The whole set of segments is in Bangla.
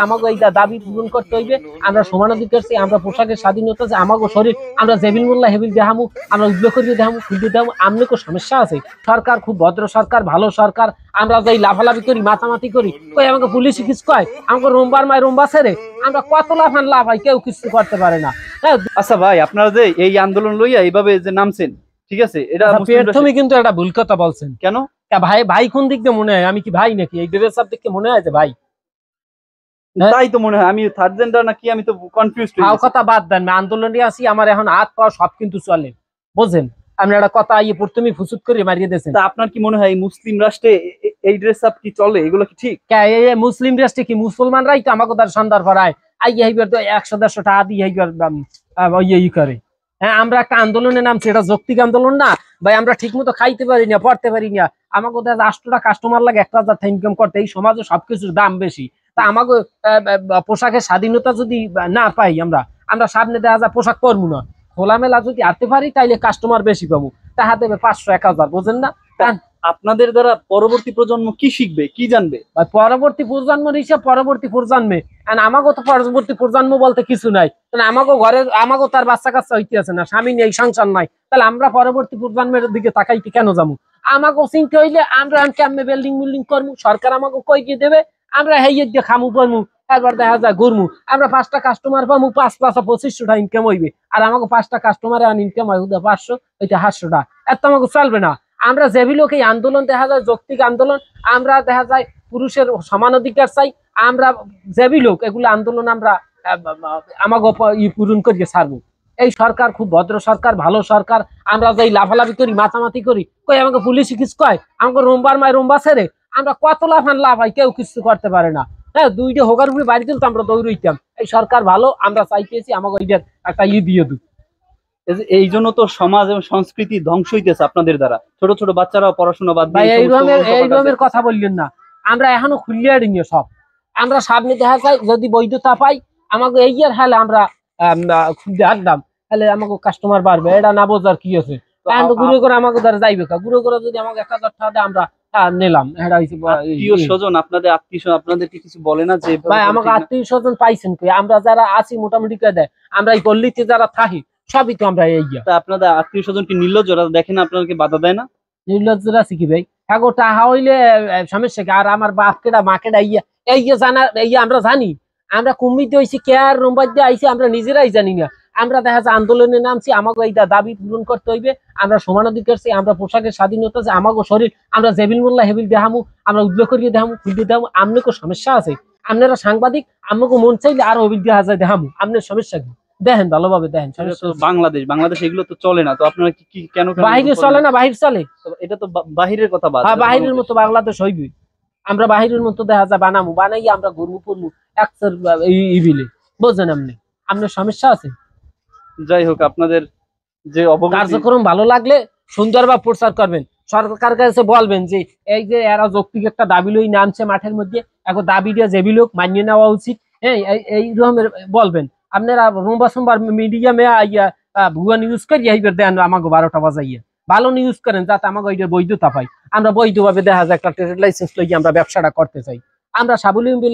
আমাকে এই দাবি পূরণ করতে হইবে। আমরা সমান অধিকার চাই, আমরা পোশাকের স্বাধীনতা চাই, আমাকে শরীর আমরা জেবিল মোল্লা হেবিল দেখামু, আমরা উদ্যোগ করিয়ে দেখামু, খুলতে দেখামু। আমনে কোনো সমস্যা আছে? সরকার খুব ভদ্র সরকার, ভালো সরকার। আমরা যাই লাফালাফি করি, মাথামাতি করি, কই আমাকে পুলিশে কিছু কয়? আমাকে রোমবার মায় রোমবা ছেড়ে আমরা কত লাফান লাফাই, কেউ কিছু করতে পারে না। আচ্ছা ভাই, আপনারা যে এই আন্দোলন লইয়া এইভাবে যে নামছেন, ঠিক আছে, এটা তুমি কিন্তু একটা ভুল কথা বলছেন। কেন ভাই? ভাই কোন দিক দিয়ে মনে হয়? আমি কি ভাই নাকি? এই দেবের সব দিক থেকে মনে হয় যে ভাই? তাই তো মনে হয়। আমি থার্ড জেন্ডার নাকি, আমি তো কনফিউজড হই। কথা বাদ দেন, আন্দোলনে আছি, আমার এখন হাত পা সব কিন্তু চলে, বুঝেন? আপনি একটা কথা প্রথমেই ফুসুত করে মারিয়ে দিয়েছেন। তা আপনার কি মনে হয় মুসলিম রাষ্ট্রে এই ড্রেস আপ কি চলে? এগুলো কি ঠিক? মুসলিম রাষ্ট্রে কি মুসলমানরাই তো আমাকে তার সন্ধ্যার পড়ায় আইবার 100-150 টাকা দিয়ে ই করে। হ্যাঁ, আমরা একটা আন্দোলনের নাম, সেটা যৌক্তিক আন্দোলন না ভাই? আমরা ঠিক মতো খাইতে পারি না, পড়তে পারি না, আমাকে 8টা কাস্টমার লাগে 1,000 ইনকাম করতে। এই সমাজে সবকিছুর দাম বেশি। তা আমাকে পোশাকের স্বাধীনতা যদি না পাই, আমরা সামনে দেখা যায় পোশাক পরবো না। খোলামেলা যদি আনতে পারি তাইলে কাস্টমার বেশি পাবো, তাহা দেবে 500-1000, বোঝেন না? আপনাদের দ্বারা পরবর্তী প্রজন্ম কি শিখবে, কি জানবে? পরবর্তী প্রজন্মের হিসাব পরবর্তী প্রজন্মে, আমাকে তো পরবর্তী প্রজন্ম বলতে কিছু নাই। আমাকে ঘরে আমাকে তার বাচ্চা কাচ্চা হইতে আছে না, স্বামী নেই, সংসার নাই, তাহলে আমরা পরবর্তী প্রজন্মের দিকে তাকাইতে কেন যাবো? আমাকে চিন্তা হইলে আমরা কেমনে বিল্ডিং বিল্ডিং করবো, সরকার আমাকে কই দিয়ে দেবে, আমরা হেয়ে দিয়ে খামু পড়মু, একবার দেখা যায় ঘুরমু, আমরা 5টা কাস্টমার পাবো, 5+2500 টাকা ইনকাম হইবে। আর আমাকে 5টা কাস্টমার ইনকাম হয় 500, ওইটা 800 টাকা, এত আমাকে চলবে না। আমরা যেবিলোক এই আন্দোলন দেখা যায় যৌক্তিক আন্দোলন, আমরা দেখা যায় পুরুষের সমান অধিকার চাই, আমরা যেবিলোক এগুলো আন্দোলন আমরা আমাকে পূরণ করিয়ে ছাড়বো। এই সরকার খুব ভদ্র সরকার, ভালো সরকার। আমরা যাই লাফালাফি করি, মাথামাতি করি, কই আমাকে পুলিশে কিছু কয়? আমাকে রোমবার মায় রোমবা ছেড়ে আমরা কত লাফান লাফাই, কেউ কিছু করতে পারে না। হ্যাঁ, 2টা হোগার উপরে বাড়ি দিল তো আমরা দৌড়ইতাম। এই সরকার ভালো, আমরা চাইতেছি আমাকে একটা দিয়ে দিই। এই জন্য তো সমাজ এবং সংস্কৃতি ধ্বংস হইতেছে আপনাদের দ্বারা। ছোট ছোট বাচ্চারা পড়াশোনা বাদ দিয়ে এইরকমের কথা বললেন না। আমরা এখনো খুলিয়ে নিয়ে সব, আমরা সামনে দেখা যায় যদি বৈধতা পাই, আমাকে এই ইয়ার হালে আমরা হারলাম, তাহলে আমাকে কাস্টমার বাড়বে। এটা না বোঝার কি আছে? গুঁড়ো করে আমাকে দ্বারা যাইবে, গুঁড়ো করে যদি আমাকে 1000 টাকা দেয় আমরা নিলাম। আত্মীয় স্বজন আপনাদের কি কিছু বলে না যে ভাই আমাকে আত্মীয় স্বজন পাইছেন কি? আমরা যারা আছি মোটামুটি কে দেয়, আমরা এই পল্লীতে যারা থাকি সবই তো আমরা এই। আপনাদের আত্মীয় স্বজন কি নির্লজ্জ? দেখেন আপনাদেরকে বাধা দেয় না? নির্লজ্জরা শিখি ভাই, হ্যাঁ গো, টাহা হইলে সমস্যা কি? আর আমার বাপ কেডা মা কেডা জানা আমরা জানি? আমরা কুমিতে হয়েছি কে আর রোমবার দিয়ে আইসি, আমরা নিজেরাই জানি না। আমরা দেখা যায় আন্দোলনে নামছি, আমাকে এই দাবি পূরণ করতে হইবে। আমরা সমান অধিকার চাই, আমরা পোশাকের স্বাধীনতা চাই, আমাকে শরীর আমরা জেবিল মোল্লা হেবিল দেখামু, আমরা উদ্যোগ করিয়ে দেখামু, খুলতে দেখামু। আমনে কোনো সমস্যা আছে? আপনারা সাংবাদিক, আমাকে মন চাইলে আরো অভিজ্ঞ হাজার দেখামু, আপনার সমস্যা কি? দেখেন ভালোভাবে দেখেন। বাংলাদেশ এগুলো তো চলে না, তো আপনারা কি কেন? বাহিরে চলে না, বাহির চলে। এটা তো বাহিরের কথা। বাহিরের মতো বাংলাদেশ হইবে? আমরা বাহিরের মতো দেখা যায় বানামু, বানাইয়া আমরা ঘুরমু পড়মু ইভিলে, বোঝেন? আপনার সমস্যা আছে? যাই হোক, আপনাদের যে কার্যক্রম ভালো লাগলে সুন্দরভাবে প্রচার করবেন, সরকার কাছে বলবেন যে এই যে এরা যৌক্তিক একটা দাবি লই নামছে মাঠের মধ্যে, এখন দাবিটা যেবি লোক মানিয়ে নেওয়া উচিত। হ্যাঁ, এই রকমের বলবেন। আপনারা রোমবার সোমবার মিডিয়ামে ভুয়া নিউজ করিয়া এইবার দেন আমাকে 12টা বাজাইয়া। ভালো নিউজ করেন যাতে আমাকে ওইটার বৈধতা পাই, আমরা বৈধভাবে দেখা যায় একটা ট্রেড লাইসেন্স লইয়া আমরা ব্যবসাটা করতে চাই। আমরা স্বাবলম্বী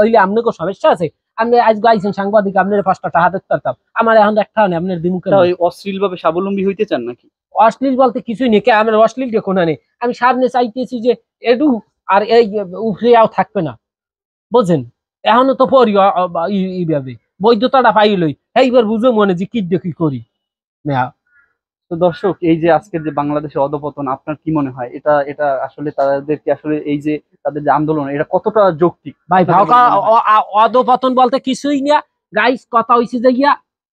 হইলে আপনাকে সমস্যা আছে? আপনি আজ গাইছেন সাংবাদিক, আপনার 5টা টাকা দেখতে পারতাম, আমার এখন একটা নেই। আপনার দিমুখে অশ্লীল ভাবে স্বাবলম্বী হইতে চান নাকি? অশ্লীল বলতে কিছুই নেই, আমার অশ্লীল দেখো না নেই। আমি সামনে চাইতেছি যে এডু আর এই উফরিয়াও থাকবে না, বোঝেন? এখনো তো পড়ি এইভাবে বৈধতাটা পাইলই, এইবার বুঝো মনে যে কি দেখি করি। তো দর্শক, এই যে আজকের যে বাংলাদেশের অধপতন, আপনার কি মনে হয় এটা আসলে তাদেরকে আসলে এই যে তাদের যে আন্দোলন, এটা কতটা যৌক্তিক? ভাই অধপতন বলতে কিছুই না গাইস, কথা হইছে যে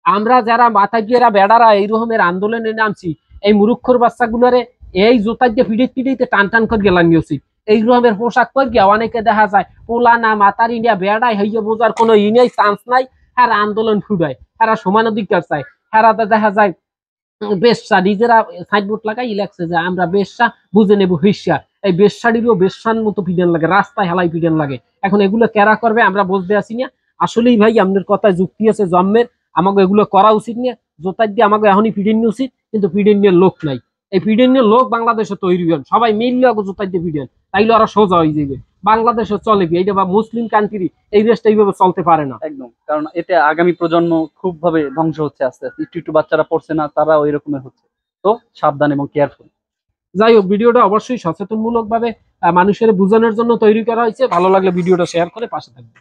আমরা যারা মাথা গিয়েরা বেড়ারা এইরকমের আন্দোলনে নামছি, এই মুরুক্ষর বাচ্চাগুলোরে এই জোতার দিয়ে পিড়িতে টান টান করে গেলাম উচিত। এই রকমের পোশাক পর গিয়া অনেকে দেখা যায় পোলা না মাতার ইন্ডিয়া বেড়ায় হইয়া বোঝার কোনো নেই, চান্স নাই। হ্যাঁ, আন্দোলন ফুটায়, হ্যাঁ সমান অধিকার চায়, হ্যাঁ দেখা যায় বেশ্যা নিজেরা সাইনবোর্ড লাগাই লাগছে যে আমরা বেশ্যা বুঝে নেবো হিস্যা। এই বেশ্যাটিরও বেশ্যার মতো পিডেন লাগে, রাস্তায় হেলাই পিডেন লাগে। এখন এগুলো কেরা করবে আমরা বুঝতে আসি না। আসলেই ভাই আপনার কথায় যুক্তি আছে জন্মের, আমাকে এগুলো করা উচিত না। জোতার দিয়ে আমাকে এখনই পিডেন নিয়ে উচিত, কিন্তু পিডেন নিয়ে লোক নাই। এই পিডেন নিয়ে লোক বাংলাদেশে তৈরি হন, সবাই মিললে জোতার দিয়ে পিডেন, তাইলে ওরা সোজা হয়ে যাবে। বাংলাদেশও চলে কি এইটা, বা মুসলিম কান্ট্রি এই দেশটা এইভাবে চলতে পারে না। একদম, কারণ এতে আগামী প্রজন্ম খুব ভাবে ধ্বংস হচ্ছে আস্তে আস্তে। একটু একটু বাচ্চারা পড়ছে না, তারা ওই রকমের হচ্ছে। তো সাবধান এবং কেয়ারফুল। যাই হোক, ভিডিওটা অবশ্যই সচেতনমূলক ভাবে মানুষের বোঝানোর জন্য তৈরি করা হয়েছে। ভালো লাগলে ভিডিওটা শেয়ার করে পাশে থাকবে।